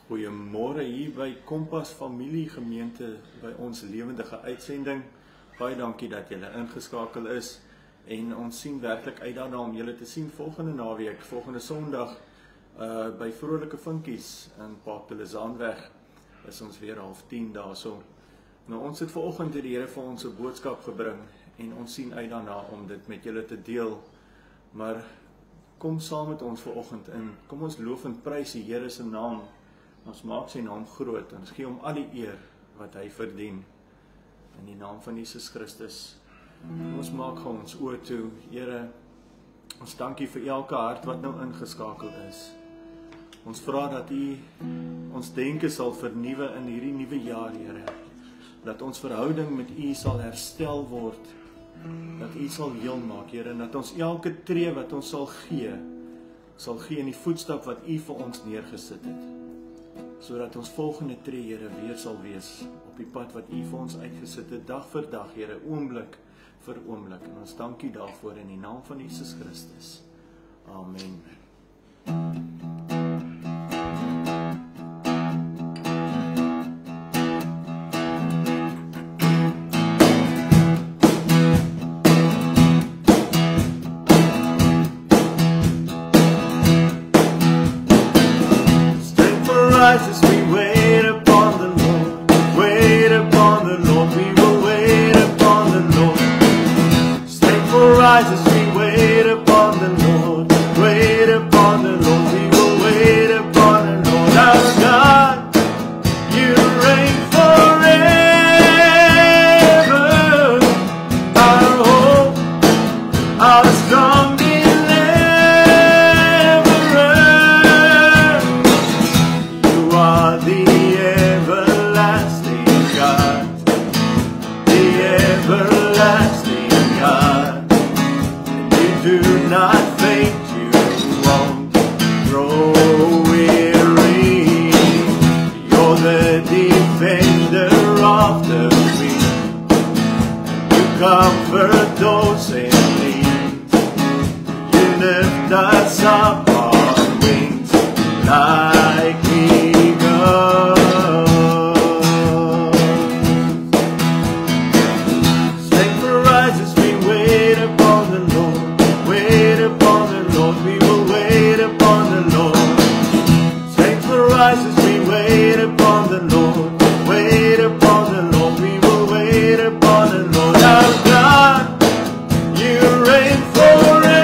Goeiemôre hier by Kompas Familiegemeente by ons lewendige uitsending. Baie dankie dat julle ingeskakel is en ons sien werklik uit daarna om julle te sien volgende naweek, volgende Sondag by Vrolike Vinkies in Park de Lizaanweg is ons weer 9:30 daarso. Nou ons het vanoggend die Here vir ons 'n boodskap gebring en ons sien uit daarna om dit met julle te deel. Maar kom saam met ons vanoggend in. Kom ons loof en prys die Here se naam. Ons maak sy naam groot en ons gee hom al die eer wat hy verdien. In die naam van Jesus Christus. Ons maak gewoon ons oor toe. Here, ons dankie vir elke hart wat nou ingeskakel is. Ons vra dat U ons denke sal vernuwe in hierdie nuwe jaar, Here. Dat ons verhouding met U sal herstel word. Dat U sal heel maak, Here, en dat ons elke tree wat ons sal gee in die voetstap wat U vir ons neergesit het. Sodat ons volgende tree, Here, weer sal wees op die pad wat U vir ons uitgesit het, dag vir dag, Here, oomblik vir oomblik. En ons dankie daarvoor in die naam van Jesus Christus. Amen. As we wait upon the Lord, wait upon the Lord, we will wait upon the Lord. Strength will rise as we wait upon the Lord, wait upon the Lord, we will wait upon the Lord. Our God, you reign forever, our hope, our strong comfort those in need. You lift us up on wings like eagles. Strength will rise as we wait upon the Lord. Wait upon the Lord, we will wait upon the Lord. Strength will rise as we wait upon the Lord. Wait upon the Lord, we will wait upon the Lord. Our God, you reign forever,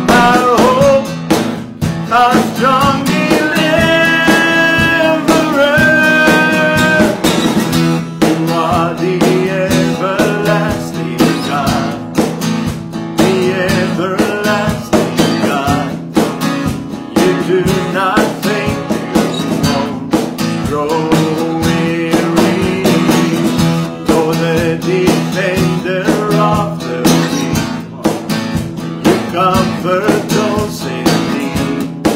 our hope, our strong deliverer. You are the everlasting God, the everlasting God. You do not faint, you won't grow weary. You're the defender of the weak. You comfort those in need,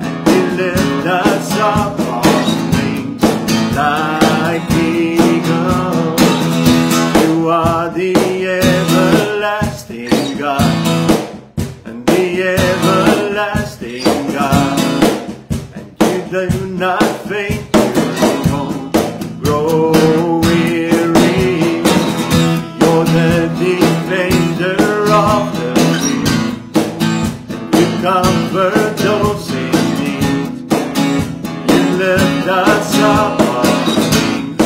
and you lift us up on wings like eagles. You are the everlasting God, and the everlasting God. And you do not faint, you won't grow weary. You're the defender of the weak, and you comfort those in need. You lift us up on wings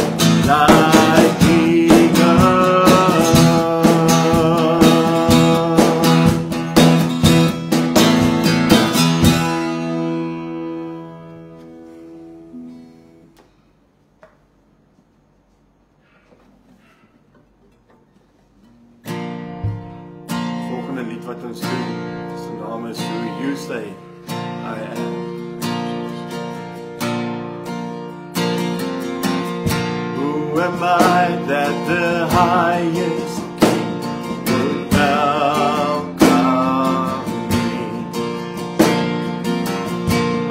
like eagles. Volgende lied wat ons doen, sy naam is Who You Say I Am. Who am I that the highest King would welcome me?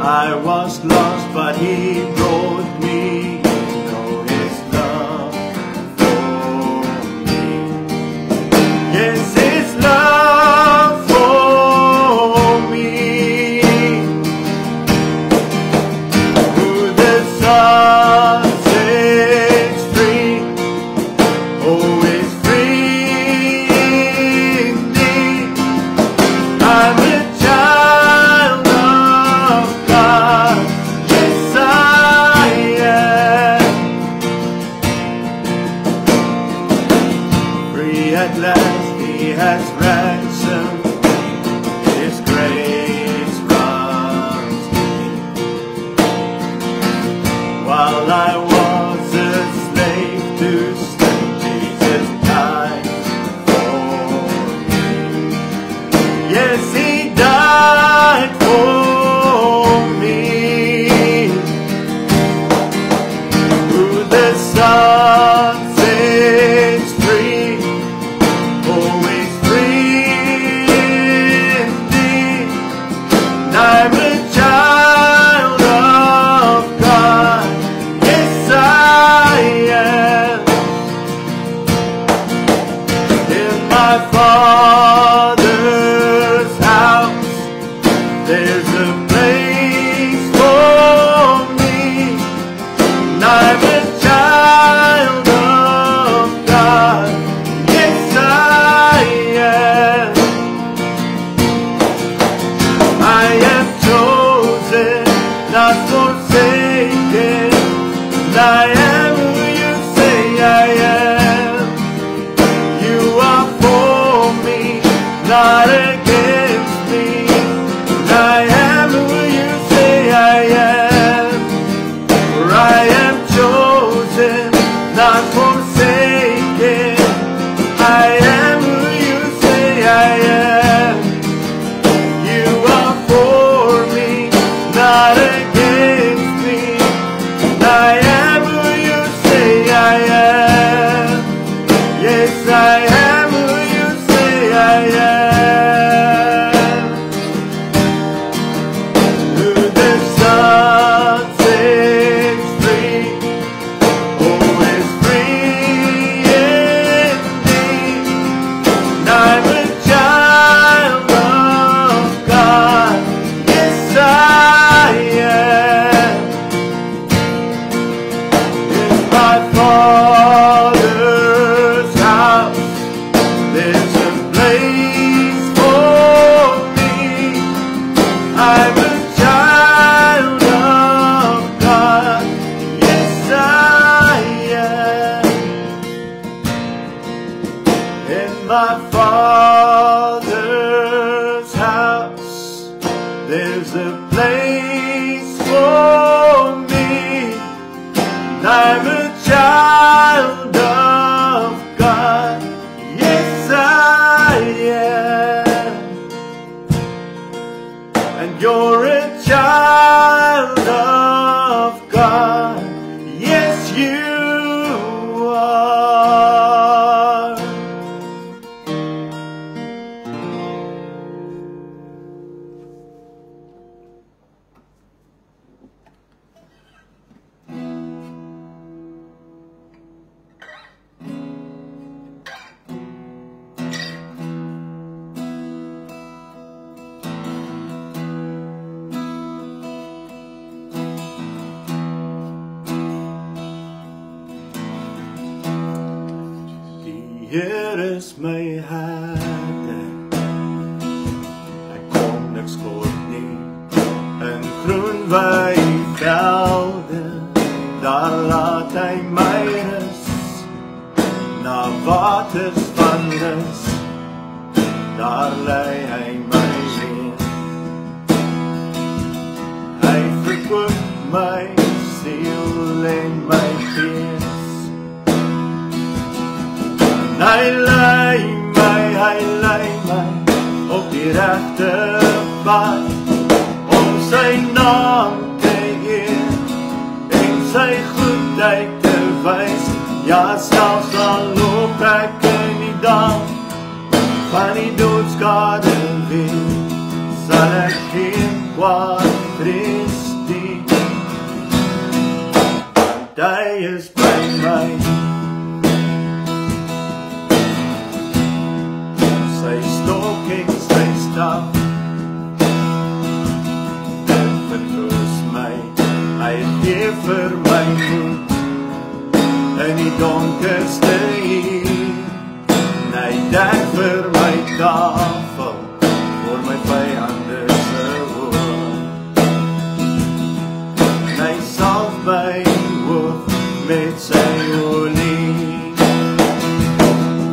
I was lost, but He brought me. Know His love for me. Yes, His love for not against me. I am who you say I am, for I am chosen, not forsaken. I am who you say I am. You are for me, not against me. I am who you say I am. Yes, I am who you say I am. Who the Son sets free, oh, is free indeed. And I'm a child of God. Yes, I am. In my Father's house, there's a place for me. I'm a child of God. Yes, I am. In my Father's house, there's a place for me. I'm a child of God. Yes, I am. And you're a child of God. Yes, you are. Hier is my herder, ek kom niks kort nie. In groen weivelde, daar laat hy my rus. Na waters van rus, daar lei hy my neer. Hy verkoop my siel en my gees. Hy lei my op die regte pad, om sy naam te eer en sy goedheid te wys. Ja, selfs al loop ek in die dal van die doodskade weer, sal ek geen kwaad vrees nie, want hy is by my. Sy stok en sy staf, dit vertroos my. Hy gee vir my moed in die donkerste uur. Hy dek vir my tafel voor my vyande se oë. Hy salf my hoof met sy olie,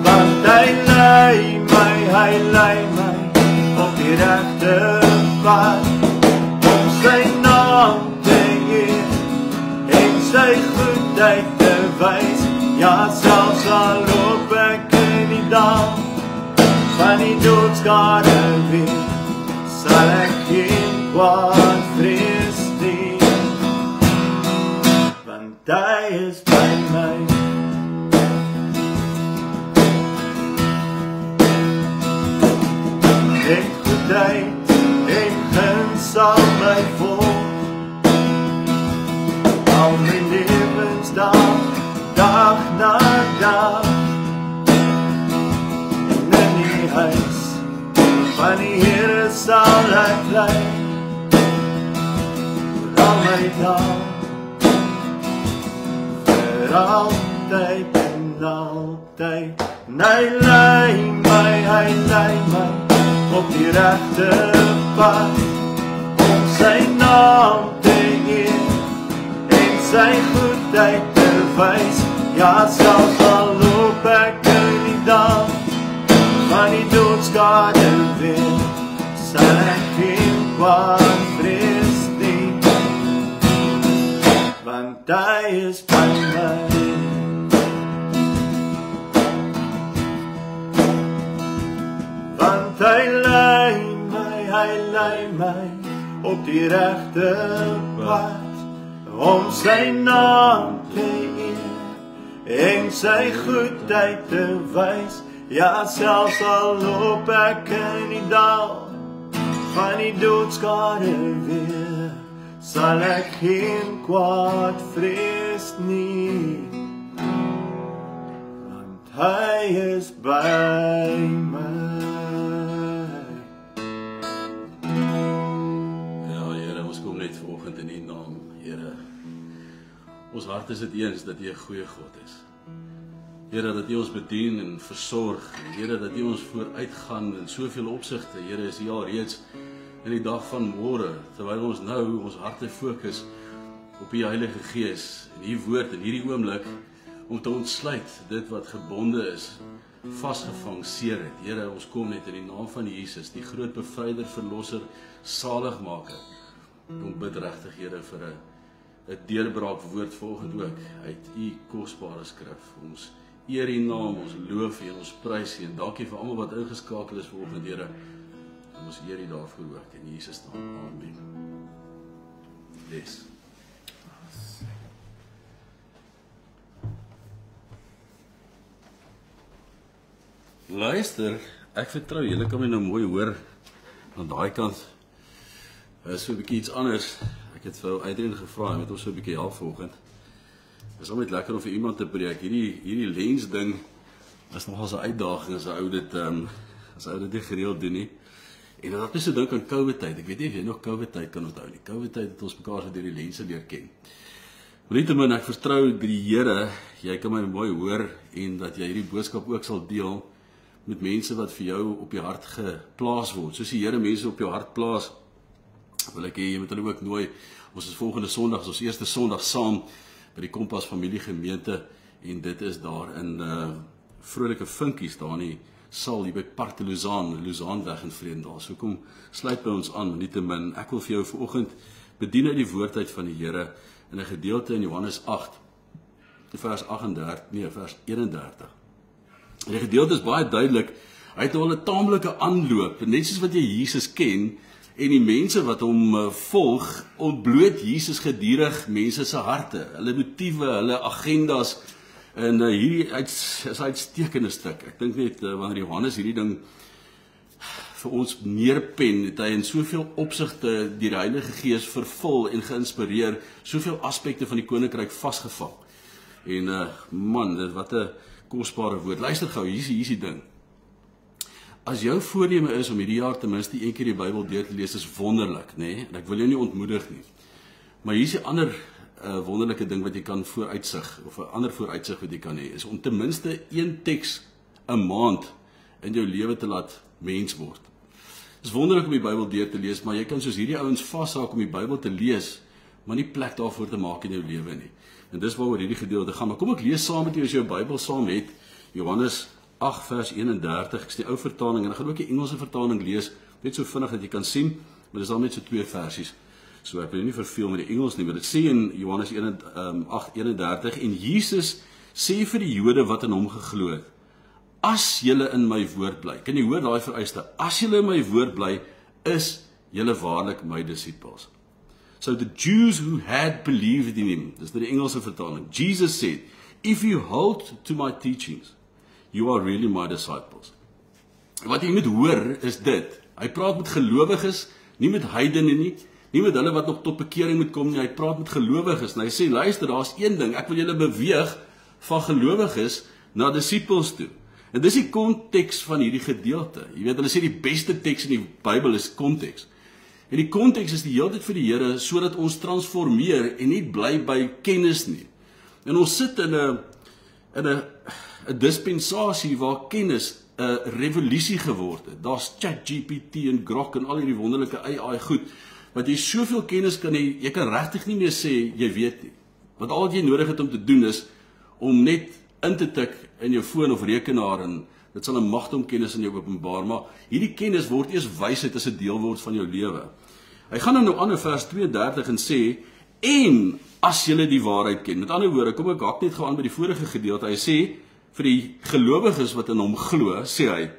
want hy lei my op die regte pad, om sy naam te eer en sy goedheid te wys. Ja, selfs al loop ek in die dal van die doodskade weer, sal ek geen kwaad vrees nie, want hy is by my. En goedheid en guns sal my volg, al my lewensdag, dag na dag. En in die huis van die Here sal ek bly, vir al my dag, vir altyd en altyd. En hy lei my op die regte pad, om sy naam te eer en sy goedheid te wys. Ja, selfs al loop ek in die dal van die doodskade weer, sal ek geen kwaad vrees nie, want hy is by my. Want hy lei my op die regte pad, om sy naam te eer en sy goedheid te wys. Ja, selfs al loop ek in die dal van die doodskade weer, sal ek geen kwaad vrees nie, want hy is by my. In die naam, Here, ons hart is dit eens dat U 'n goeie God is. Here, dat U ons bedien en versorg. Here, dat U ons vooruitgaan in soveel opsigte. Here, is U al reeds in die dag van môre, terwyl ons nou ons harte fokus op die Heilige Gees en U woord in hierdie oomblik, om te ontsluit dit wat gebonde is, vasgevang, seer het. Here, ons kom net in die naam van Jesus, die groot bevryder, verlosser, saligmaker. Kom bid regtig, Here, vir 'n deurbraak woord volgende ook uit U kosbare skrif. Ons eer U naam, ons loof U en ons prys U, en dankie vir almal wat ingeskakel is vanoggend, Here. En ons eer U daarvoor ook in Jesus naam. Amen. Lees. Luister, ek vertrou julle kan my nou mooi hoor aan daai kant. So 'n bietjie iets anders. Ek het vir Adrian gevra, hy het ons so 'n bietjie help vanoggend. Dit is altyd lekker om vir iemand te preek. Hierdie lens ding is nogal 'n uitdaging as 'n ou dit nie gereeld doen nie. En dan het ek so dink aan COVID tyd. Ek weet nie of jy nog COVID tyd kan onthou nie. COVID tyd het ons mekaar so deur die lense leer ken. Nietemin, ek vertrou die Here, jy kan my mooi hoor en dat jy hierdie boodskap ook sal deel met mense wat vir jou op die hart geplaas word. Soos die Here mense op jou hart plaas, wil ek hê jy moet hulle ook nooi. Ons is volgende Sondag, ons eerste Sondag saam by die Kompas Familiegemeente, en dit is daar in Vrolike Vinkies, daar in die sal hier by Park de Lausanne-weg in Vredendal. So kom, sluit by ons aan, nietemin. Ek wil vir jou vanoggend bedien uit die woordheid van die Here in 'n gedeelte in Johannes 8, vers 31. En die gedeelte is baie duidelik. Hy het al 'n taamlike aanloop, net soos wat jy Jesus ken. En die mense wat hom volg, ontbloot Jesus gedurig mense se harte, hulle motiewe, hulle agendas, en hierdie is 'n uitstekende stuk. Ek dink net wanneer Johannes hierdie ding vir ons neerpen, het hy in soveel opsigte deur die Heilige Gees vervul en geïnspireer, soveel aspekte van die koninkryk vasgevang. En man, wat 'n kosbare woord. Luister gou, hier is die ding. As jou voorneme is om hierdie jaar ten minste een keer die Bybel deur te lees, is wonderlik, nê? En ek wil jou nie ontmoedig nie. Maar hier is 'n ander wonderlike ding wat jy kan vooruitsig, of 'n ander vooruitsig wat jy kan hê, is om ten minste een teks 'n maand in jou lewe te laat mens word. Dit is wonderlik om die Bybel deur te lees, maar jy kan soos hierdie ouens vashaak om die Bybel te lees, maar nie plek daarvoor te maak in jou lewe nie. En dis waaroor hierdie gedeelte gaan. Maar kom ek lees saam met jou as jy jou Bybel saam het, Johannes 8 vers 31, ek is die ou vertaling, en ek gaan ook die Engelse vertaling lees, net so vinnig dat jy kan sien, maar dis dan net so 2 versies, so ek wil nie verveel met die Engels nie, maar dit sê in Johannes 8:31, en Jesus sê vir die Jode wat in hom geglo het, as julle in my woord bly, kan jy hoor daai vereiste, as julle in my woord bly, is julle waarlik my disippels. So the Jews who had believed in him, dis die Engelse vertaling, Jesus said, if you hold to my teachings, you are really my disciples. Wat jy moet hoor is dit, hy praat met gelowiges, nie met heidene nie, nie met hulle wat nog tot bekering moet kom nie, hy praat met gelowiges, en hy sê, luister, daar is een ding, ek wil julle beweeg van gelowiges na disippels toe. En dis die konteks van hierdie gedeelte. Jy weet, hulle sê die beste teks in die Bybel is konteks. En die konteks is die hele tyd vir die Here, sodat ons transformeer en nie bly by kennis nie. En ons sit in 'n dispensasie waar kennis 'n revolusie geword het. Daar's ChatGPT en Grok en al hierdie wonderlike AI goed, wat jy soveel kennis kan hê, jy kan regtig nie meer sê jy weet nie. Want al wat jy nodig het om te doen is om net in te tik in jou foon of rekenaar en Dit sal 'n magdom kennis in jou openbaar, maar hierdie kennis word eers wysheid as 'n deel word van jou lewe. Hy gaan nou aan in vers 32 en sê, en as julle die waarheid ken. Met ander woorde, kom ek hak net gou aan by die vorige gedeelte. Hy sê, vir die gelowiges wat in hom glo, sê hy,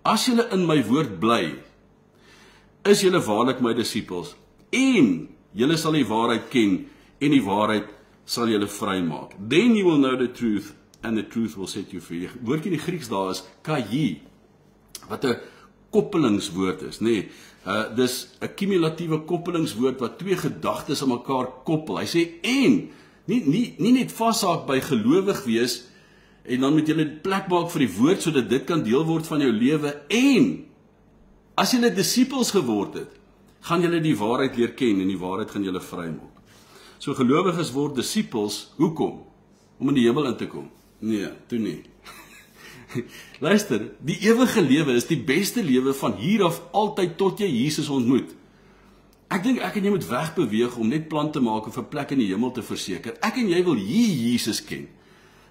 as julle in my woord bly, is julle waarlik my disippels, en julle sal die waarheid ken, en die waarheid sal julle vrymaak. Then you will know the truth, and the truth will set you free. Die woordjie in die Grieks daar is kai, wat 'n koppelingswoord is, nee. Dis 'n kumulatiewe koppelingswoord wat twee gedagtes aan mekaar koppel. Hy sê en nie net vashaak by gelowig wees en dan moet jy 'n plek maak vir die woord sodat dit kan deel word van jou lewe, en as jy disippels geword het, gaan jy die waarheid leer ken en die waarheid gaan julle vrymaak. So gelowiges word disippels, hoekom? Om in die hemel in te kom? Nee, toe nie. Luister, die ewige lewe is die beste lewe van hier af altyd tot jy Jesus ontmoet. Ek dink ek en jy moet wegbeweeg om net plan te maak of 'n plek in die hemel te verseker. Ek en jy wil hier Jesus ken.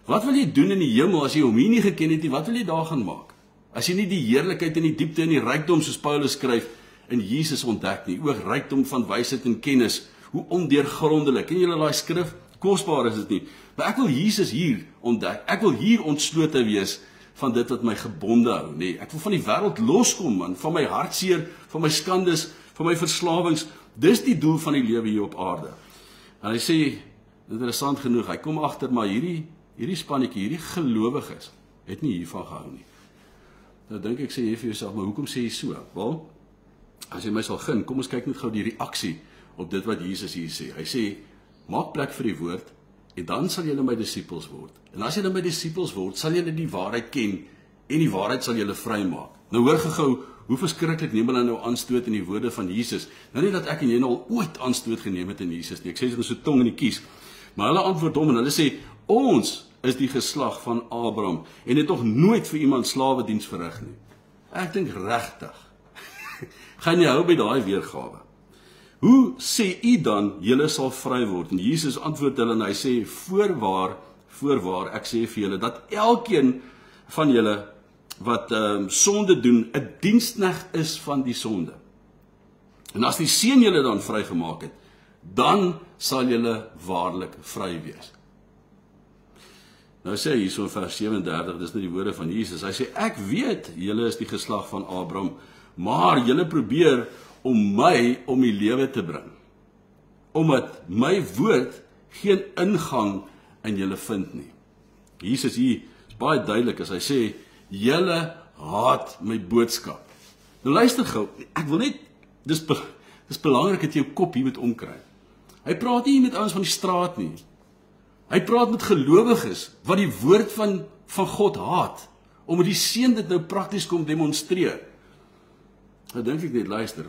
Wat wil jy doen in die hemel as jy hom hier nie geken het nie? Wat wil jy daar gaan maak? As jy nie die heerlikheid en die diepte en die rykdom soos Paulus skryf in Jesus ontdek nie, ook rykdom van wysheid en kennis, hoe ondeurgrondelik. Ken julle daai skrif? Kosbaar is dit nie. Maar ek wil Jesus hier ontdek. Ek wil hier ontslote wees van dit wat my gebonde hou, nee. Ek wil van die wêreld loskom, man, van my hartseer, van my skandes, van my verslawings. Dis die doel van die lewe hier op aarde. En hy sê, interessant genoeg, hy kom agter, maar hierdie spannetjie, hierdie gelowiges, het nie hiervan gehou nie. Nou dink ek, sê jy vir jouself, maar hoekom sê jy so? Wel, as jy my sal gun, kom ons kyk net gou die reaksie op dit wat Jesus hier sê. Hy sê, maak plek vir die woord, en dan sal julle my disippels word. En as julle my disippels word, sal julle die waarheid ken, en die waarheid sal julle vrymaak. Nou hoor gou, hoe verskriklik neem hulle nou aanstoot in die woorde van Jesus. Nou nie dat ek en jy nou al ooit aanstoot geneem het in Jesus nie. Ek sê dit met so tong in die kies. Maar hulle antwoord hom en hulle sê, ons is die geslag van Abraham, en het nog nooit vir iemand slawediens verrig nie. Ek dink regtig, gaan jy hou by daai weergawe. Hoe sê u dan, julle sal vry word? En Jesus antwoord hulle en hy sê, voorwaar, ek sê vir julle, dat elkeen van julle wat sonde doen, 'n diensknegt is van die sonde. En as die Seun julle dan vrygemaak het, dan sal julle waarlik vry wees. Nou sê hy hier so in vers 37, dis nou die woorde van Jesus, hy sê, ek weet, julle is die geslag van Abraham, maar julle probeer om my om die lewe te bring, omdat my woord geen ingang in julle vind nie. Jesus hier is baie duidelik as hy sê, julle haat my boodskap. Nou luister gou, ek wil net, dis belangrik dat jy jou kop hier moet omkry. Hy praat nie met ouens van die straat nie. Hy praat met gelowiges wat die woord van God haat, omdat die Seun dit nou prakties kom demonstreer. Nou dink ek net, luister,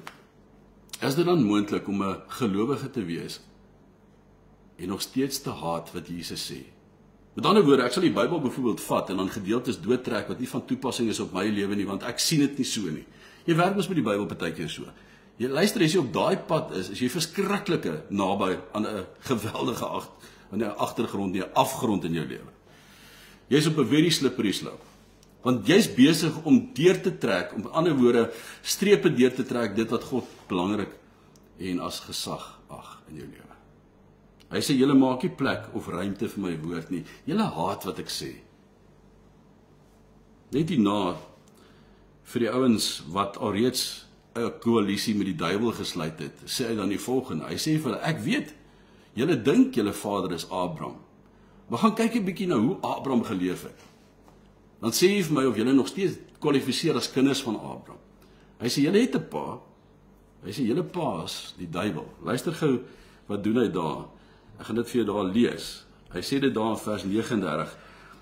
is dit dan moontlik om 'n gelowige te wees en nog steeds te haat wat Jesus sê? Met ander woorde, ek sal die Bybel byvoorbeeld vat en dan gedeeltes doodtrek wat nie van toepassing is op my lewe nie, want ek sien dit nie so nie. Jy werk mos met die Bybel partykeer so. Jy luister, as jy op daai pad is jy verskriklike naby aan 'n geweldige agtergrond, nie 'n afgrond in jou lewe. Jy's op 'n very slippery slope. Want jy's besig om deur te trek, om met ander woorde strepe deur te trek, dit wat God belangrik en as gesag ag in jou lewe. Hy sê, julle maak nie plek of ruimte vir my woord nie. Julle haat wat ek sê. Net hierna, vir die ouens wat alreeds 'n koalisie met die duiwel gesluit het, sê hy dan die volgende. Hy sê vir hulle, ek weet, julle dink julle vader is Abraham. Maar gaan kyk 'n bietjie na hoe Abraham geleef het. Dan sê hy vir my of julle nog steeds kwalifiseer as kinders van Abraham. Hy sê, julle het 'n pa. Hy sê, julle pa is die duiwel. Luister gou, wat doen hy daar? Ek gaan dit vir jou daar lees. Hy sê dit daar in vers 39.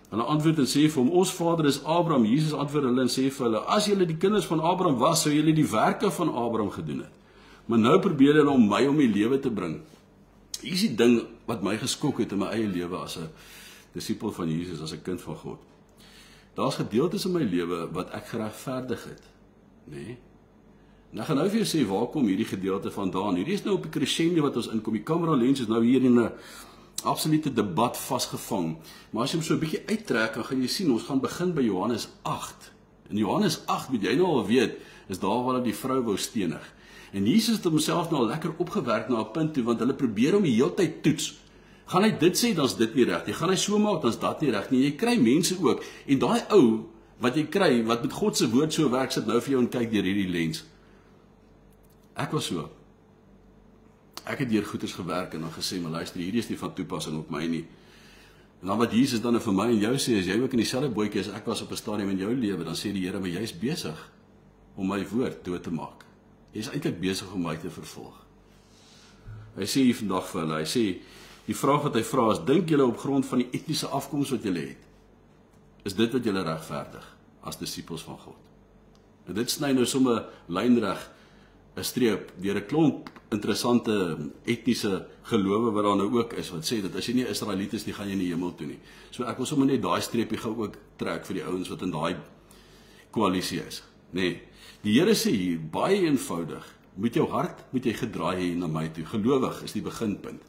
Hulle antwoord en sê vir hom, ons vader is Abraham. Jesus antwoord hulle en sê vir hulle, as julle die kinders van Abraham was, sou julle die werke van Abraham gedoen het. Maar nou probeer hulle om my om die lewe te bring. Hier is die ding wat my geskok het in my eie lewe as 'n disipel van Jesus, as 'n kind van God. Daar's gedeeltes in my lewe wat ek geregverdig het, nê? Nou gaan nou vir jou sê, waar kom hierdie gedeelte vandaan? Hierdie is nou op die crescendo wat ons inkom. Die kamera lens is nou hier in 'n absolute debat vasgevang. Maar as jy hom so 'n bietjie uittrek, dan gaan jy sien, ons gaan begin by Johannes 8. In Johannes 8, moet jy nou al weet, is daar waar hulle die vrou wou stenig. En Jesus het homself nou al lekker opgewerk na 'n punt toe, want hulle probeer hom die hele tyd toets. Gaan hy dit sê, dan is dit nie reg nie. Gaan hy so maak, dan is dat nie reg nie. Jy kry mense ook, en daai ou wat jy kry, wat met God se woord so werk, sit nou vir jou en kyk deur hierdie lens. Ek was so. Ek het deur goeders gewerk en dan gesê, maar luister, hierdie is nie van toepassing op my nie. En dan wat Jesus dan vir my en jou sê, as jy ook in dieselfde bootjie as ek was op 'n stadium in jou lewe, dan sê die Here, maar jy's besig om my woord dood te maak. Jy's eintlik besig om my te vervolg. Hy sê hier vandag vir hulle, hy sê, die vraag wat hy vra is, dink julle op grond van die etniese afkoms wat julle het, is dit wat julle regverdig as disippels van God? En dit sny nou sommer lynreg 'n streep deur 'n klomp interessante etniese gelowe wat daar nou ook is, wat sê dat as jy nie Israeliet is nie, gaan jy nie hemel toe nie. So ek wil sommer net daai streepie gou ook trek vir die ouens wat in daai koalisie is. Nee, die Here sê hier, baie eenvoudig, met jou hart moet jy gedraai hê na my toe. Gelowig is die beginpunt.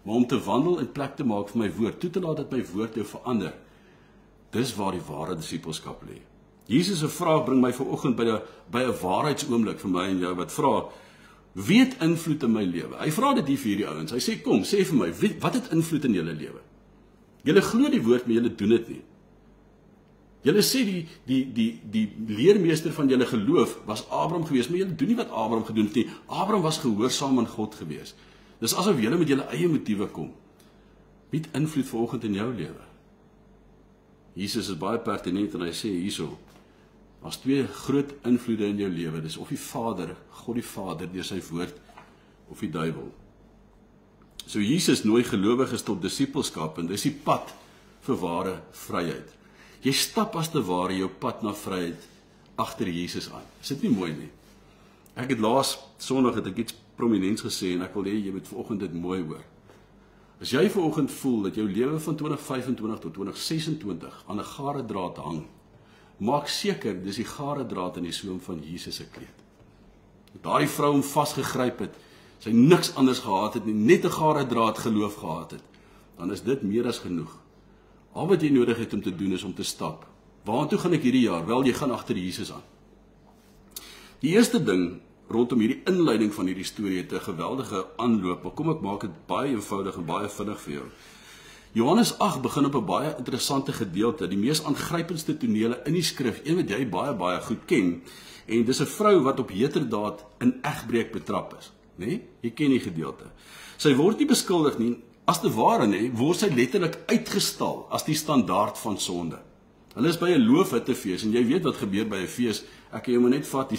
Maar om te wandel en plek te maak vir my woord, toe te laat dat my woord jou verander, dis waar die ware disippelskap lê. Jesus se vraag bring my vanoggend by 'n waarheidsoomblik vir my en jou wat vra, wie het invloed in my lewe? Hy vra dit hier vir hierdie ouens. Hy sê, kom, sê vir my, wat het invloed in julle lewe? Julle glo die woord, maar julle doen dit nie. Julle sê die leermeester van julle geloof was Abraham geweest, maar julle doen nie wat Abraham gedoen het nie. Abraham was gehoorsaam aan God geweest. Dis asof julle met julle eie motiewe kom. Wie het invloed vanoggend in jou lewe? Jesus is baie pertinent en hy sê hierso, daar's twee groot invloede in jou lewe. Dis of die Vader, God die Vader deur sy woord, of die duiwel. So Jesus nooi gelowiges tot disippelskap en dis die pad vir ware vryheid. Jy stap as te ware jou pad na vryheid agter Jesus aan. Is dit nie mooi nie? Ek het laas Sondag het ek iets prominents gesê en ek wil hê jy moet vanoggend dit mooi hoor. As jy vanoggend voel dat jou lewe van 2025 tot 2026 aan 'n gare draad hang, maak seker dis die gare draad in die soem van Jesus se kleed. Daardie vrou hom vasgegryp het, sy niks anders gehad het nie, net 'n gare draad geloof gehad het, dan is dit meer as genoeg. Al wat jy nodig het om te doen is om te stap. Waartoe gaan ek hierdie jaar? Wel, jy gaan agter Jesus aan. Die eerste ding rondom hierdie inleiding van hierdie storie het 'n geweldige aanloop, maar kom ek maak dit baie eenvoudig en baie vinnig vir jou. Johannes 8 begin op 'n baie interessante gedeelte, die mees aangrypendste tonele in die skrif, een wat jy baie goed ken, en dis 'n vrou wat op heterdaad in egbreek betrap is, né? Jy ken die gedeelte. Sy word nie beskuldig nie, as te ware nie, word sy letterlik uitgestal as die standaard van sonde. Hulle is by 'n loofhuttefees en jy weet wat gebeur by 'n fees. Ek kan jou maar net vat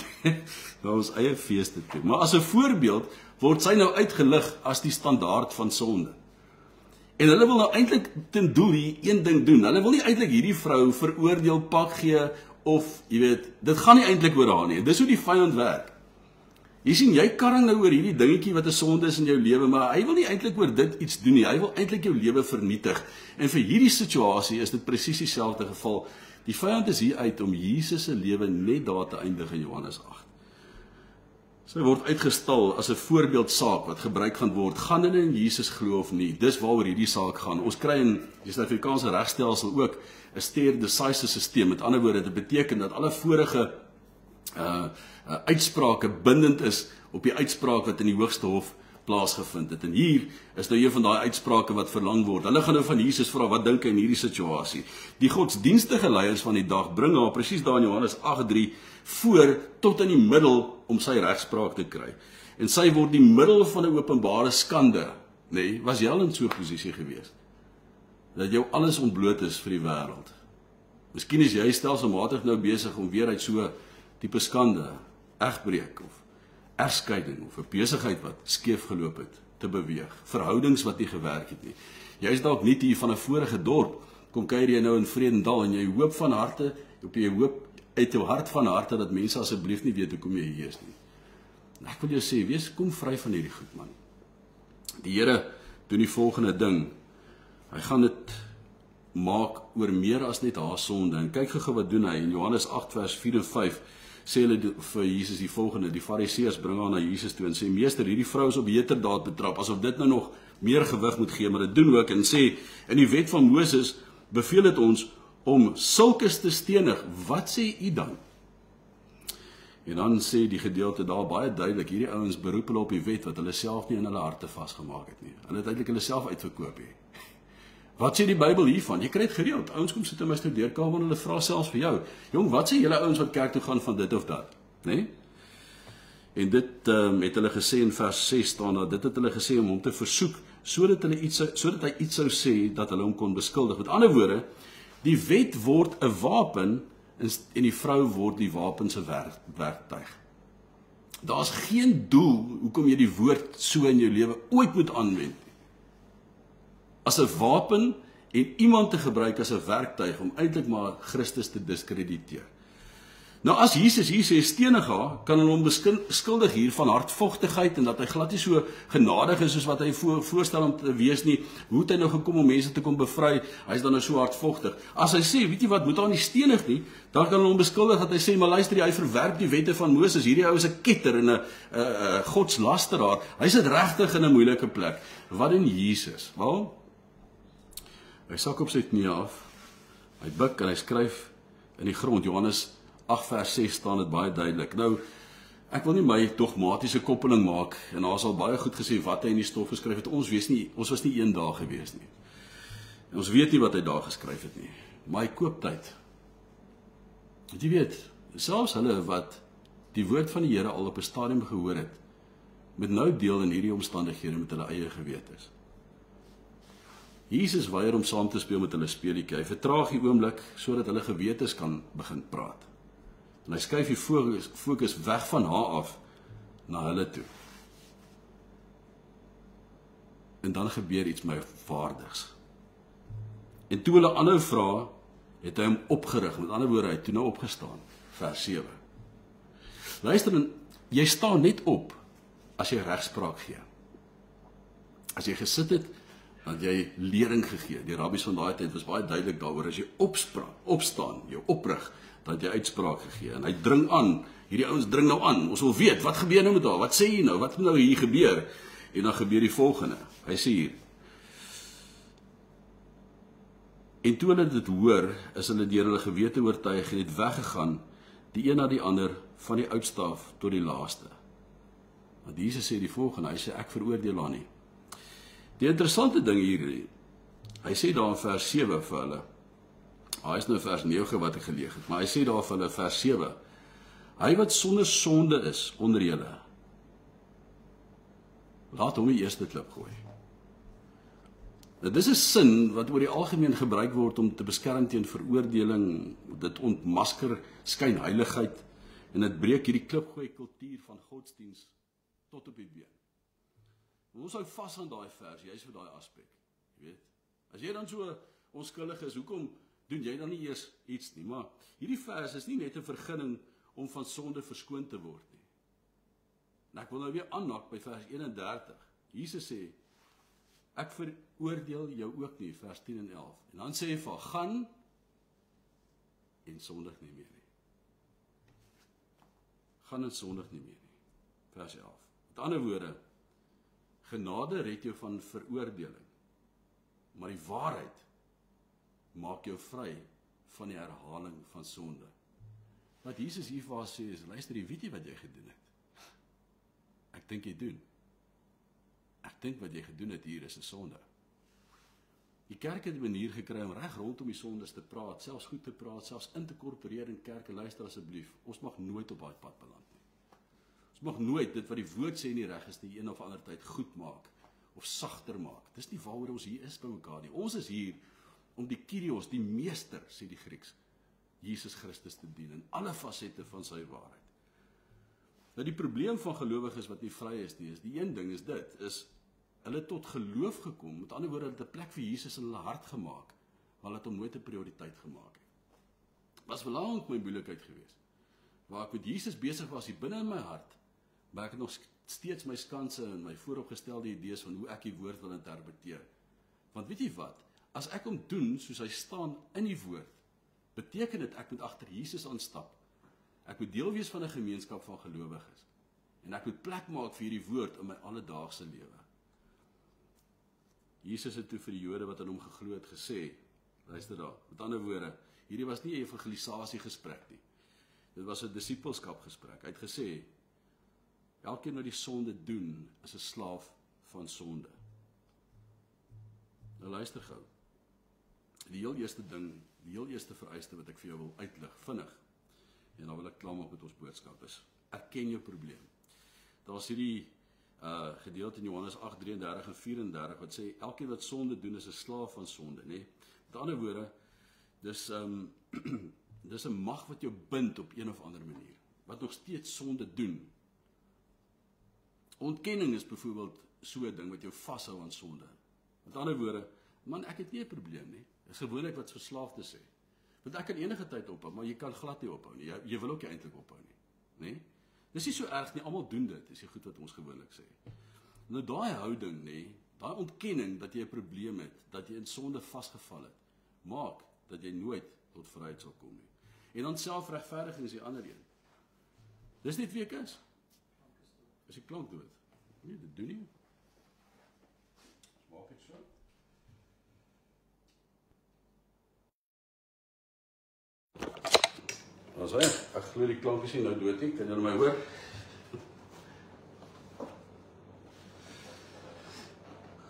na ons eie feeste toe. Maar as 'n voorbeeld word sy nou uitgelig as die standaard van sonde. En hulle wil nou eintlik ten doel hier een ding doen. Hulle wil nie eintlik hierdie vrou veroordeel, pak gee of jy weet, dit gaan nie eintlik oor haar nie. Dis hoe die vyand werk. Jy sien, jy karring nou oor hierdie dingetjie wat 'n sonde is in jou lewe, maar hy wil nie eintlik oor dit iets doen nie. Hy wil eintlik jou lewe vernietig. En vir hierdie situasie is dit presies dieselfde geval. Die vyand is hier uit om Jesus se lewe net daar te eindig in Johannes 8. Sy word uitgestal as 'n voorbeeldsaak wat gebruik gaan word. Gaan hulle in Jesus glo of nie? Dis waaroor hierdie saak gaan. Ons kry in die Suid-Afrikaanse regstelsel ook 'n stare decisis stelsel. Met ander woorde, dit beteken dat alle vorige uitsprake bindend is op die uitspraak wat in die hoogste hof plaasgevind het. En hier is nou een van daai uitsprake wat verlang word. Hulle gaan nou van Jesus vra, wat dink hy in hierdie situasie? Die godsdienstige leiers van die dag bring haar presies daar in Johannes 8:3 voor tot in die middel om sy regspraak te kry. En sy word die middel van 'n openbare skande, nê? Was jy al in so 'n posisie gewees? Dat jou alles ontbloot is vir die wêreld. Miskien is jy stelselmatig nou besig om weer uit so tipe skande, egbreek of egskeiding of 'n besigheid wat skeef geloop het, te beweeg. Verhoudings wat nie gewerk het nie. Jy is dalk nie hier van 'n vorige dorp, kom kuier jy nou in Vredendal en jy hoop van harte, jy hoop uit jou hart van harte dat mense asseblief nie weet hoekom jy hier is nie. Ek wil jou sê, kom vry van hierdie goed, man. Die Here doen die volgende ding. Hy gaan dit maak oor meer as net haar sonde. En kyk gou wat doen hy in Johannes 8 vers 4 en 5. Sê hulle vir Jesus die volgende, die Fariseërs bring haar na Jesus toe en sê, meester, hierdie vrou is op heterdaad betrap, asof dit nou nog meer gewig moet gee, maar dit doen ook en sê, in die wet van Moses beveel dit ons om sulkes te stenig, wat sê u dan? En dan sê die gedeelte daar baie duidelik, hierdie ouens beroep hulle op die wet wat hulle self nie in hulle harte vasgemaak het nie. Hulle het eintlik hulle self uitverkoop hier. Wat sê die Bybel hiervan? Jy kry dit gereeld. Ouens kom sit in my studeerkamer en hulle vra selfs vir jou, jong, wat sê julle ouens wat kerk toe gaan van dit of dat? Nee? En dit het hulle gesê in vers 6 staan dat dit het hulle gesê om hom te versoek sodat hy iets sou sê dat hulle hom kon beskuldig. Met ander woorde, die wet word 'n wapen en die vrou word die wapen se werktuig. Daar's geen doel hoekom jy die woord so in jou lewe ooit moet aanwend as 'n wapen en iemand te gebruik as 'n werktuig om eintlik maar Christus te diskrediteer. Nou as Jesus hier sê stenig haar, kan hulle hom beskuldig hier van hartvogtigheid en dat hy glad nie so genadig is soos wat hy voorstel om te wees nie. Hoe het hy nou gekom om mense te kom bevry? Hy is dan nou so hartvogtig. As hy sê, weet jy wat, moet haar nie stenig nie, dan kan hulle hom beskuldig dat hy sê, maar luister, hy verwerp die wette van Moses. Hierdie ou is 'n ketter en 'n godslasteraar. Hy sit regtig in 'n moeilike plek. Wat doen Jesus? Wel, hy sak op sy knie af. Hy buig en hy skryf in die grond. Johannes 8 vers 6 staan dit baie duidelik. Nou, ek wil nie my dogmatiese koppeling maak, en daar is al baie goed gesê wat hy in die stof geskryf het. Ons was nie een dag gewees nie. En ons weet nie wat hy daar geskryf het nie. Maar hy koop tyd. Want jy weet, selfs hulle wat die woord van die Here al op 'n stadium gehoor het, met nou deel in hierdie omstandighede met hulle eie gewetes. Jesus weier om saam te speel met hulle speletjie. Hy vertraag die oomblik sodat hulle gewetes kan begin praat. En hy skuif die fokus weg van haar af na hulle toe. En dan gebeur iets merkwaardigs. En toe hulle aanhou vra, het hy hom opgerig. Met ander woorde, hy het toe nou opgestaan. Vers 7. Luister, jy staan net op as jy regspraak gee. As jy gesit het, dan jy lering gegee. Die rabbies van daai tyd was baie duidelik daaroor. As jy opstaan, jou oprig, dat jy uitspraak gegee. En hy dring aan, hierdie ouens dring nou aan. Ons wil weet, wat gebeur nou met haar? Wat sê jy nou? Wat moet nou hier gebeur? En dan gebeur die volgende. Hy sê hier, en toe hulle dit hoor, is hulle deur hulle gewete oortuig en het weggegaan, die een na die ander, van die oudste af tot die laaste. Want Jesus sê die volgende, hy sê, ek veroordeel haar nie. Die interessante ding hier, hy sê daar in vers 7 vir hulle, hy is nou vers 9 wat ek geleeg het, maar hy sê daar vir hulle vers 7, hy wat sonder sonde is onder julle, laat hom die eerste klip gooi. Nou, dis 'n sin wat oor die algemeen gebruik word om te beskerm teen veroordeling, dit ontmasker skynheiligheid, en dit breek hierdie klipgooi kultuur van godsdiens tot op die been. Ons hou vas aan daai vers, juist vir daai aspek, jy weet. As jy dan so onskuldig is, hoekom doen jy dan nie eers iets nie? Maar hierdie vers is nie net 'n vergunning om van sonde verskoon te word nie. En ek wil nou weer aanhaak by vers 31. Jesus sê, ek veroordeel jou ook nie, vers 10 en 11. En dan sê hy van, gaan en sondig nie meer nie. Gaan en sondig nie meer nie. Vers 11. Met ander woorde, genade red jou van veroordeling, maar die waarheid maak jou vry van die herhaling van sonde. Wat Jesus hiervoor sê is, luister, jy weet jy wat jy gedoen het? Ek dink jy doen. Ek dink wat jy gedoen het hier is 'n sonde. Die kerk het 'n manier gekry om reg rondom die sondes te praat, selfs goed te praat, selfs in te korporeer in kerke. Luister asseblief, ons mag nooit op daai pad beland nie. Ons mag nooit dit wat die woord sê nie reg is die een of ander tyd goed maak of sagter maak. Dis nie waaroor ons hier is by mekaar nie. Ons is hier om die Kyrios, die meester, sê die Grieks, Jesus Christus te dien in alle fasette van sy waarheid. Nou die probleem van gelowiges wat nie vry is nie, is die een ding is dit, is hulle tot geloof gekom, met ander woorde, hulle het 'n plek vir Jesus in hulle hart gemaak, maar hulle het hom nooit 'n prioriteit gemaak het. Was belangrijk my moeilikheid geweest, waar ek met Jesus besig was hier binne in my hart, maar ek het nog steeds my skanse en my vooropgestelde idees van hoe ek die woord wil interpreteer. Want weet jy wat, as ek hom doen soos hy staan in die woord, beteken dit ek moet agter Jesus aanstap. Ek moet deel wees van 'n gemeenskap van gelowiges. En ek moet plek maak vir hierdie woord in my alledaagse lewe. Jesus het toe vir die Jode wat aan hom geglo het gesê, luister daar, met ander woorde, Hierdie was nie 'n evangelisasiegesprek nie. Dit was 'n disippelskapgesprek. Hy het gesê, elkeen wat die sonde doen, is 'n slaaf van sonde. Nou luister gou. Die heel eerste vereiste wat ek vir jou wil uitlig, vinnig, en dan wil ek klaarmaak met ons boodskap is, erken jou probleem. Daar's hierdie gedeelte in Johannes 8:33 en 34 wat sê elkeen wat sonde doen is 'n slaaf van sonde, nê? Met ander woorde, dis dis 'n mag wat jou bind op een of ander manier, wat nog steeds sonde doen. Ontkenning is byvoorbeeld so 'n ding wat jou vashou aan sonde. Met ander woorde, man, ek het nie 'n probleem nie. Dis gewoonlik wat verslaafde sê. Want ek kan enige tyd ophou, maar jy kan glad nie ophou nie. Jy wil ook nie eintlik ophou nie, nê? Dis nie so erg nie, almal doen dit, is die goed wat ons gewoonlik sê. Nou daai houding, nê, daai ontkenning dat jy 'n probleem het, dat jy in sonde vasgeval het, maak dat jy nooit tot vryheid sal kom nie. En dan selfregverdiging is die ander een. Dis net wie ek is. Is die klank dood? Nee, dit doen nie. Maak dit so. Ons sê, ek glo die klank is nie nou dood nie, kan julle my hoor?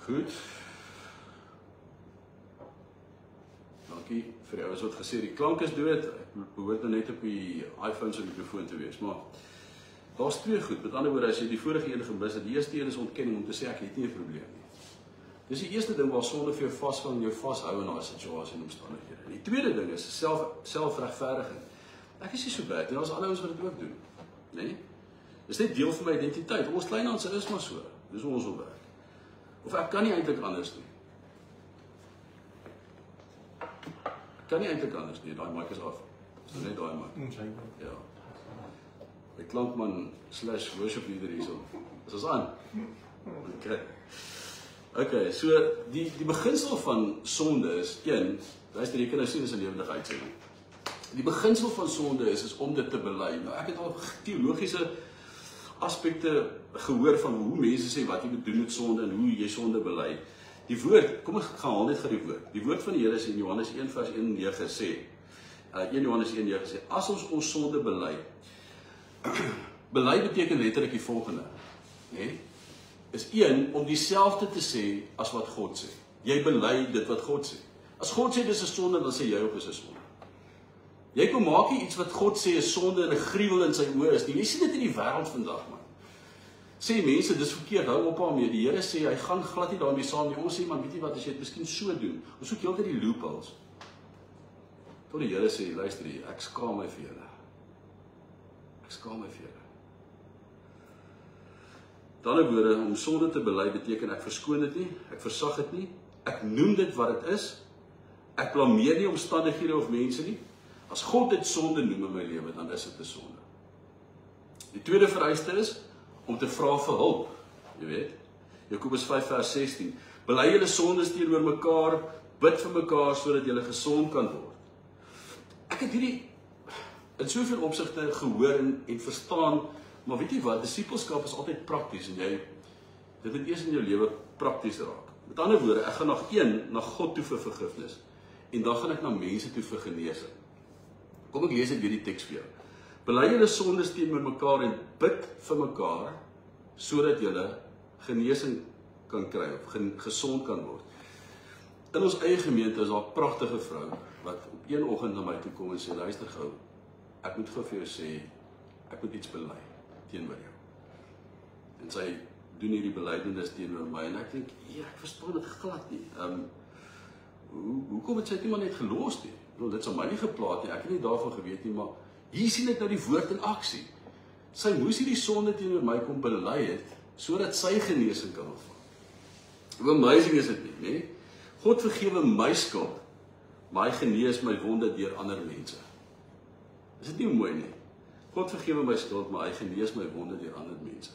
Goed. Dankie vir jou wat gesê, die klank is dood, ek behoort nou net op die iPhone se mikrofoon te wees, maar daar's twee goed, met ander woorde, as jy die vorige een gemis het, die eerste een is ontkenning om te sê, ek het nie 'n probleem nie. Dis die eerste ding waar sonde vir jou vasvang en jou vashou in daai situasie en omstandighede. En die tweede ding is selfregverdiging. Ek is nie so bad, en daar's ander ouens wat dit ook doen, nê? Dis net deel van my identiteit. Ons kleinhandse is maar so. Dis hoe ons wil werk. Of ek kan nie eintlik anders nie. Ek kan nie eintlik anders nie. Daai mic is af. Dis net daai mic. Ja. Die klankman / worship leader hierso. Is ons aan? Okay, so die beginsel van sonde is luister, jy kan nou sien dis 'n lewendige uitsending. Die beginsel van sonde is om dit te bely. Nou ek het al teologiese aspekte gehoor van hoe mense sê wat jy moet doen met sonde en hoe jy sonde bely. Die woord, kom ek gaan haal net vir die woord. Die woord van die Here is in Johannes 1:1-9 sê. 1 Johannes 1:9 sê as ons sonde bely. Bely beteken letterlik die volgende, né? Is om dieselfde te sê as wat God sê. Jy bely dit wat God sê. As God sê dis 'n sonde, dan sê jy ook is 'n sonde. Jy kom maak nie iets wat God sê is sonde en 'n gruwel in sy oë is nie. Jy sien dit in die wêreld vandag, man. Sê mense, dis verkeerd, hou op daarmee. Die Here sê hy gaan glad nie daarmee saam nie. Ons sê, man, weet jy wat, as jy dit miskien so doen, ons soek heeltyd die loopholes. Tot die Here sê, luister hier, ek skaam my vir julle. Ek skaam my vir julle. Met ander woorde, om sonde te bely beteken ek verskoon dit nie, ek versag dit nie, ek noem dit wat dit is, ek blameer nie omstandighede of mense nie. As God dit sonde noem in my lewe, dan is dit 'n sonde. Die tweede vereiste is om te vra vir hulp. Jy weet, Jakobus 5:16. Bely julle sondes teenoor mekaar, bid vir mekaar sodat julle gesond kan word. Ek het hierdie in soveel opsigte gehoor en verstaan, maar weet jy wat, disippelskap is altyd prakties en dit moet eers in jou lewe prakties raak. Met ander woorde, ek gaan na God toe vir vergifnis en dan gaan ek na mense toe vir genesing. Kom ek lees dit weer die teks vir jou. Bely julle sondes teenoor mekaar en bid vir mekaar sodat julle genesing kan kry of gesond kan word. In ons eie gemeente is daar 'n pragtige vrou wat op een oggend na my toe kom en sê, luister gou, ek moet gou vir jou sê, ek moet iets bely teenoor jou. En sy doen hierdie belydenis teenoor my en ek dink, ek verstaan dit glad nie. Hoekom het sy dit maar net gelos nie? Dit sal my nie geplaat nie, ek het nie daarvan geweet nie, maar hier sien ek nou die woord in aksie. Sy moes hierdie sonde teenoor my kom bely het, sodat sy genesing kan ontvang. Hoe amazing is dit nie, né? God vergewe my skuld, maar hy genees my wonde deur ander mense. Is dit nie mooi nie? God vergewe my skuld, maar hy genees my wonde deur ander mense.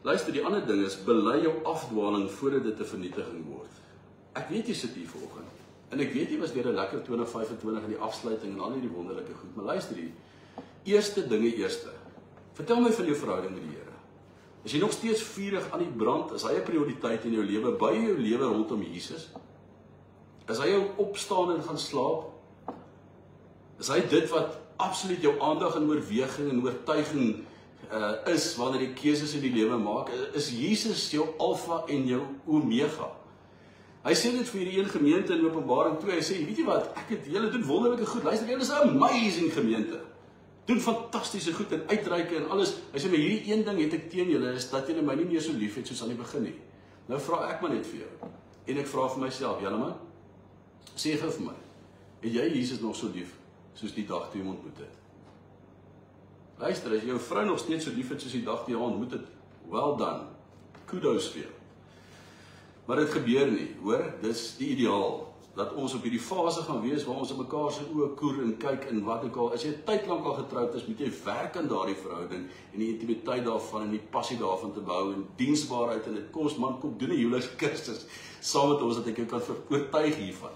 Luister, die ander ding is, bely jou afdwaling voordat dit 'n vernietiging word. Ek weet jy sit hier vanoggend, en ek weet jy was deur 'n lekker 2025 in die afsluiting en al hierdie wonderlike goed, maar luister hier, eerste dinge eerste. Vertel my van jou verhouding met die Here. Is jy nog steeds vurig aan die brand? Is hy 'n prioriteit in jou lewe? Bou jy jou lewe rondom Jesus? Is hy jou opstaan en gaan slaap? Is hy dit wat absoluut jou aandag en oorweging en oortuiging is wanneer jy keuses in die lewe maak? Is Jesus jou alfa en jou omega? Hy sê dit vir hierdie een gemeente in Openbaring 2, hy sê, weet jy wat, julle doen wonderlike goed, luister, julle is 'n amazing gemeente, doen fantastiese goed en uitreike en alles. Hy sê, maar hierdie een ding het ek teen julle, is dat julle my nie meer so lief het soos aan die begin nie. Nou vra ek maar net vir jou, en ek vra vir myself, julle man, sê gou vir my, het jy Jesus nog so lief, soos die dag toe jy hom ontmoet het? Luister, as jou vrou nog steeds so lief het soos die dag toe jy hom ontmoet het, well done, kudos vir jou. Maar dit gebeur nie, hoor, dis die ideaal, dat ons op hierdie fase gaan wees, waar ons in mekaar se oë koer en kyk en wat ook al, as jy tyd lank al getroud is, moet jy werk aan daardie verhouding, en die intimiteit daarvan, en die passie daarvan te bou, en diensbaarheid, en dit kom doen 'n huwelikskursus, saam met ons, dat ek jou kan oortuig hiervan.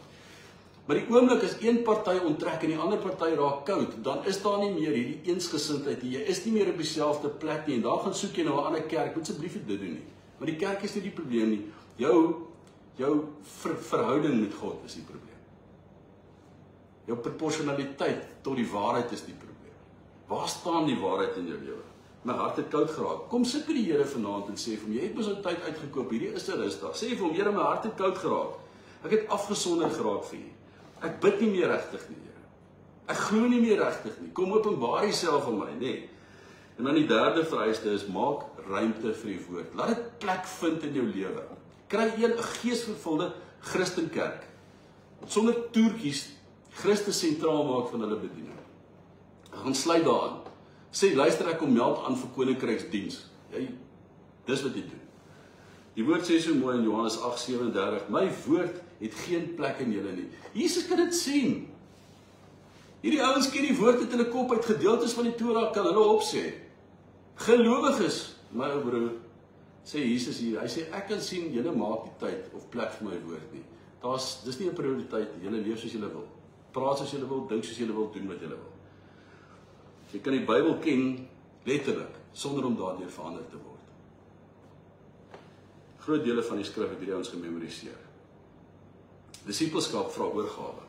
Maar die oomblik as een party onttrek en die ander party raak koud, dan is daar nie meer hierdie eensgesindheid nie. Jy is nie meer op dieselfde plek nie, en daar gaan soek jy na 'n ander kerk, moet asseblief dit doen nie. Maar die kerk is nie die probleem nie. Jou verhouding met God is die probleem. Jou proporsionaliteit tot die waarheid is die probleem. Waar staan die waarheid in jou lewe? My hart het koud geraak. Kom sit by die Here vanaand en sê vir hom, jy het mos 'n tyd uitgekoop, hierdie is 'n rusdag. Sê vir hom, Here, my hart het koud geraak. Ek het afgesonder geraak vir U. Ek bid nie meer regtig nie, Here. Ek glo nie meer regtig nie. Kom openbaar Jouself aan my, nê. En dan die derde vereiste is, maak ruimte vir die woord. Laat dit plek vind in jou lewe. Kry 'n geesvervulde Christenkerk. Sonder toertjies Christus sentraal maak van hulle bediening. Ek gaan sluit daaraan. Sê, luister, ek kom meld aan vir koninkryksdiens. Dis wat jy doen. Die woord sê so mooi in Johannes 8:37, my woord het geen plek in julle nie. Jesus kan dit sien. Hierdie ouens ken die woord uit hulle kop uit, gedeeltes van die Torah kan hulle opsê. Gelowiges, my ou broer, sê Jesus hier, hy sê, ek kan sien, julle maak die tyd of plek vir my woord nie. Dis nie 'n prioriteit nie, julle leef soos julle wil. Praat soos julle wil, dink soos julle wil, doen wat julle wil. Jy kan die Bybel ken, letterlik, sonder om daardeur verander te word. Groot dele van die skrif het hierdie ouens gememoriseer. Disippelskap vra oorgawe.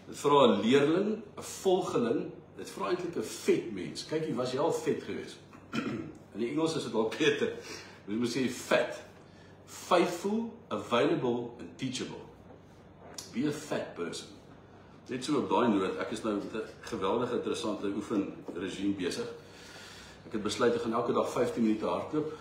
Dit vra 'n leerling, 'n volgeling, dit vra eintlik 'n vet mens. Kyk, jy was jy al vet geweest. In die Engels is dit al beter. Ons moet sê fat. Faithful, available and teachable. Be a fat person. Net so op daai noot, ek is nou met 'n geweldige interessante oefenregime besig. Ek het besluit ek gaan elke dag 15 minute hardloop.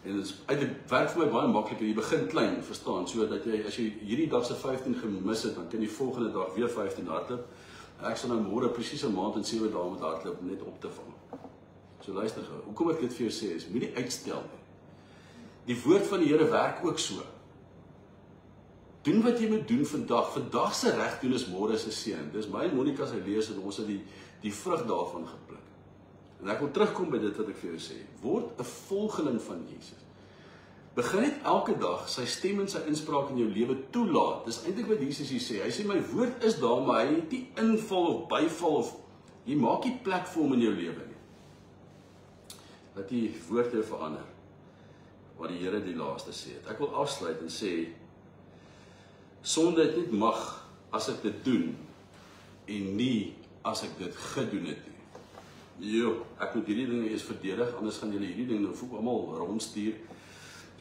En dit is eintlik werk vir my baie makliker. Jy begin klein, verstaan, sodat jy as jy hierdie dag se 15 gemis het, dan kan jy volgende dag weer 15 hardloop. Ek sal nou môre presies 'n maand en 7 dae met hardloop net op te vang. So luister gou. Hoekom ek dit vir jou sê is, moenie uitstel nie. Die woord van die Here werk ook so. Doen wat jy moet doen vandag. Vandag se reg doen is môre se seën. Dis my en Monica se lees en ons het die vrug daarvan gepluk. En ek wil terugkom by dit wat ek vir jou sê. Word 'n volgeling van Jesus. Begin net elke dag sy stem en sy inspraak in jou lewe toelaat. Dis eintlik wat Jesus hier sê. Hy sê my woord is daar, maar hy het nie inval of byval of jy maak nie plek vir hom in jou lewe nie. Dat die woord jou verander. Wat die Here die laaste sê het. Ek wil afsluit en sê sonde het nie mag as ek dit doen en nie as ek dit gedoen het nie. Ek moet hierdie dinge eers verdedig, anders gaan julle hierdie dinge nou almal rondstuur.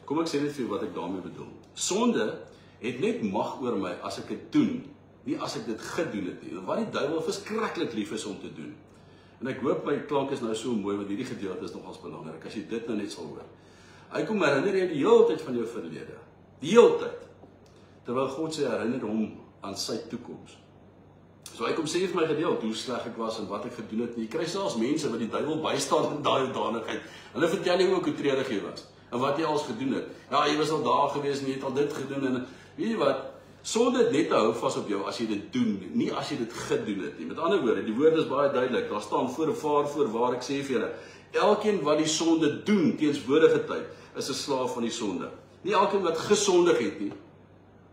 Kom ek sê net vir wat ek daarmee bedoel. Sonde het net mag oor my as ek dit doen, nie as ek dit gedoen het nie. Wat die duiwel verskriklik lief is om te doen. En ek hoop my klank is nou so mooi, want hierdie gedeelte is nogals belangrik, as jy dit nou net sal hoor. Hy kom herinner jy die hele tyd van jou verlede. Die hele tyd. Terwyl God sê herinner hom aan sy toekoms. So hy kom sê vir my gedeelte hoe sleg ek was en wat ek gedoen het. Jy kry selfs mense wat die duiwel bystaan in daai hoedanigheid. Hulle vertel nie ook hoe treurig jy was en wat jy als gedoen het. Ja, jy was al daar gewees en jy het al dit gedoen en weet jy wat? Sonde het net te hou vas op jou as jy dit doen, nie as jy dit gedoen het nie. Met ander woorde, die woord is baie duidelik. Daar staan voorwaar ek sê vir julle, elkeen wat die sonde doen teenswoordige tyd is 'n slaaf van die sonde. Nie elkeen wat gesondig het nie,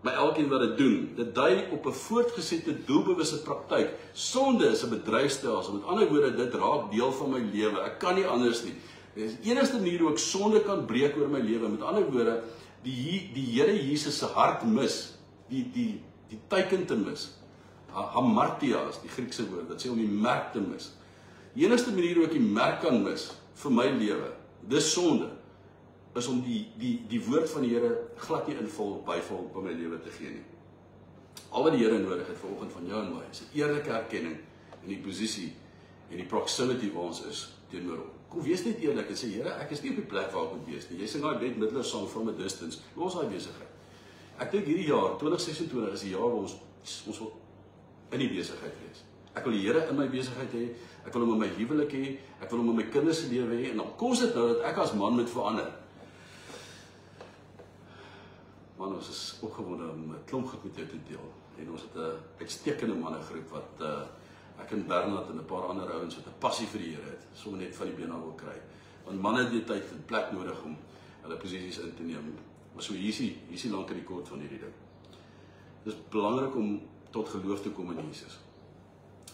maar elkeen wat dit doen. Dit dui op 'n voortgesette doelbewuste praktyk. Sonde is 'n bedryfstelsel. Met ander woorde, dit raak deel van my lewe. Ek kan nie anders nie. Dit is die enigste manier hoe ek sonde kan breek oor my lewe. Met ander woorde, die Here Jesus se hart mis, die teiken te mis, Hamartia is die Griekse woord, dat sê om die merk te mis. Die enigste manier hoe ek die merk kan mis vir my lewe, dis sonde, is om die woord van die Here glad nie invul, byval by my lewe te gee nie. Al wat die Here nodig het vanoggend van jou en my, is 'n eerlike erkenning in die posisie en die proximity waar ons is teenoor hom. Kom wees net eerlik en sê, Here, ek is nie op die plek waar ek moet wees nie. Jy sing daai Bette Midler song From a Distance, los daai besigheid. Ek dink hierdie jaar, 2026 is die jaar waar ons wil in die besigheid wees. Ek wil die Here in my besigheid hê, ek wil hom in my huwelik hê, ek wil hom in my kinders se lewe hê, en dan kos dit nou dat ek as man moet verander. Man, ons is opgewonde om 'n klomp goed met jou te deel, en ons het 'n uitstekende mannegroep wat ek en Bernard en 'n paar ander ouens wat 'n passie vir die Here het, sommer net van die bene wil kry. Want manne het die tyd en plek nodig om hulle posisies in te neem. Maar so hier is die lank en die kort van hierdie ding. Dit is belangrik om tot geloof te kom in Jesus.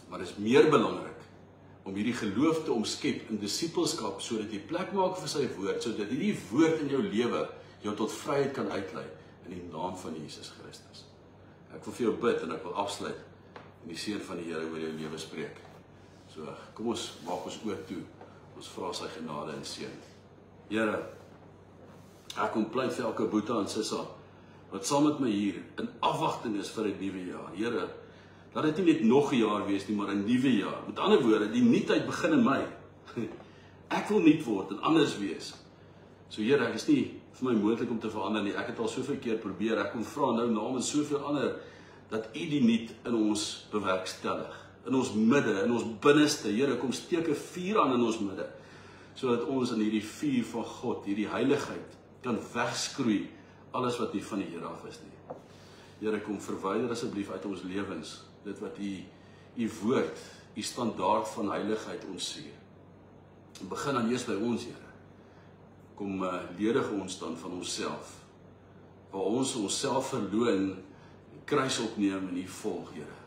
Maar dit is meer belangrik om hierdie geloof te omskep in disippelskap, sodat jy plek maak vir sy woord, sodat hierdie woord in jou lewe jou tot vryheid kan uitlei in die naam van Jesus Christus. Ek wil vir jou bid en ek wil afsluit en die seën van die Here oor jou lewe spreek. So, kom ons maak ons oë toe. Ons vra sy genade en seën. Here, ek kom pleit vir elke boeta en sissa wat saam met my hier in afwagting is vir 'n nuwe jaar. Here, laat dit nie net nog 'n jaar wees nie, maar 'n nuwe jaar. Met ander woorde, die nuutheid begin in my. Ek wil nuut word en anders wees. So Here, ek is nie vir my moontlik om te verander nie. Ek het al soveel keer probeer. Ek kom vra nou namens soveel ander dat U die nuut in ons bewerkstellig. In ons midde, in ons binneste. Here, kom steek 'n vuur aan in ons midde, sodat ons in hierdie vuur van God, hierdie heiligheid, kan wegskroei alles wat nie van die Here af is nie. Here, kom verwyder asseblief uit ons lewens dit wat U woord, U standaard van heiligheid ons seer. Begin dan eers by ons, Here. Kom ledig ons dan van onsself, waar ons onsself verloon, kruis opneem en U volg, Here.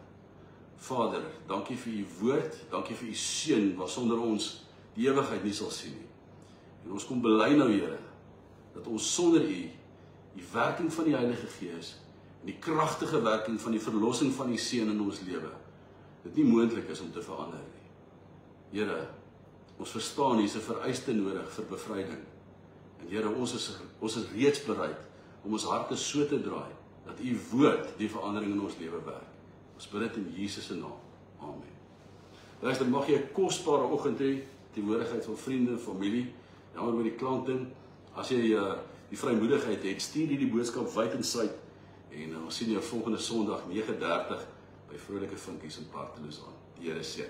Vader, dankie vir U woord, dankie vir U seun, waarsonder ons die ewigheid nie sal sien nie. En ons kom bely nou, Here, dat ons sonder U, die werking van die Heilige Gees, en die kragtige werking van die verlossing van die Seun in ons lewe, dit nie moontlik is om te verander nie. Here, ons verstaan hier is 'n vereiste nodig vir bevryding. En Here, ons is reeds bereid om ons harte so te draai, dat U woord die verandering in ons lewe werk. Ons bid dit in Jesus se naam. Amen. Luister, mag jy 'n kosbare oggend hê, teenwoordigheid van vriende en familie. Jammer met die klankding. As jy die vrymoedigheid het, stuur hierdie boodskap wyd en suid. En ons sien jou volgende Sondag 9:30 by Vrolike Vinkies in Park Louwsaan. Die Here seën.